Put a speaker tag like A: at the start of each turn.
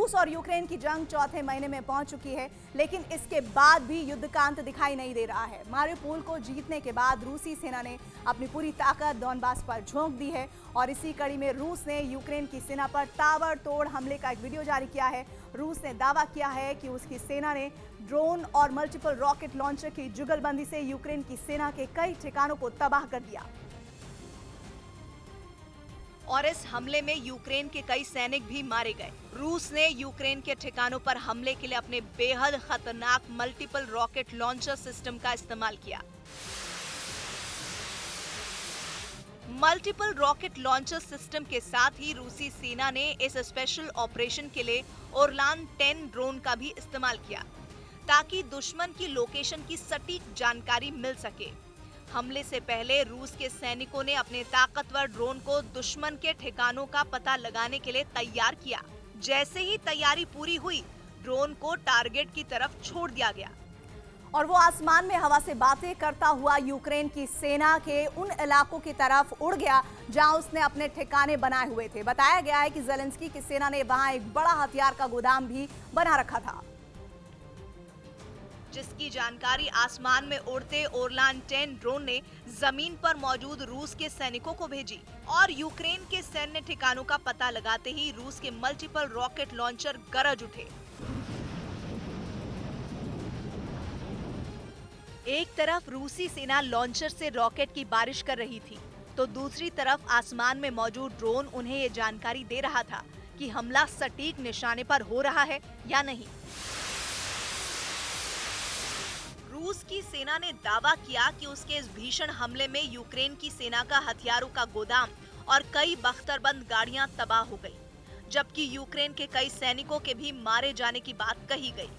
A: रूस और यूक्रेन की जंग चौथे महीने में पहुंच चुकी है, लेकिन इसके बाद भी युद्ध का अंत दिखाई नहीं दे रहा है। मारिउपोल को जीतने के बाद रूसी सेना ने अपनी पूरी ताकत डॉनबास पर झोंक दी है और इसी कड़ी में रूस ने यूक्रेन की सेना पर ताबड़तोड़ हमले का एक वीडियो जारी किया है। रूस ने दावा किया है कि उसकी सेना ने ड्रोन और मल्टीपल रॉकेट लॉन्चर की जुगलबंदी से यूक्रेन की सेना के कई ठिकानों को तबाह कर दिया।
B: और इस हमले में यूक्रेन के कई सैनिक भी मारे गए। रूस ने यूक्रेन के ठिकानों पर हमले के लिए अपने बेहद खतरनाक मल्टीपल रॉकेट लॉन्चर सिस्टम का इस्तेमाल किया। मल्टीपल रॉकेट लॉन्चर सिस्टम के साथ ही रूसी सेना ने इस स्पेशल ऑपरेशन के लिए ओरलान 10 ड्रोन का भी इस्तेमाल किया, ताकि दुश्मन की लोकेशन की सटीक जानकारी मिल सके। हमले से पहले रूस के सैनिकों ने अपने ताकतवर ड्रोन को दुश्मन के ठिकानों का पता लगाने के लिए तैयार किया। जैसे ही तैयारी पूरी हुई, ड्रोन को टारगेट की तरफ छोड़ दिया गया
A: और वो आसमान में हवा से बातें करता हुआ यूक्रेन की सेना के उन इलाकों की तरफ उड़ गया जहां उसने अपने ठिकाने बनाए हुए थे। बताया गया है कि ज़ेलेंस्की की सेना ने वहां एक बड़ा हथियार का गोदाम भी बना रखा था,
B: जिसकी जानकारी आसमान में उड़ते ओरलान 10 ड्रोन ने जमीन पर मौजूद रूस के सैनिकों को भेजी और यूक्रेन के सैन्य ठिकानों का पता लगाते ही रूस के मल्टीपल रॉकेट लॉन्चर गरज उठे। एक तरफ रूसी सेना लॉन्चर से रॉकेट की बारिश कर रही थी, तो दूसरी तरफ आसमान में मौजूद ड्रोन उन्हें ये जानकारी दे रहा था कि हमला सटीक निशाने पर हो रहा है या नहीं। रूस की सेना ने दावा किया कि उसके इस भीषण हमले में यूक्रेन की सेना का हथियारों का गोदाम और कई बख्तरबंद गाड़ियां तबाह हो गई, जबकि यूक्रेन के कई सैनिकों के भी मारे जाने की बात कही गई।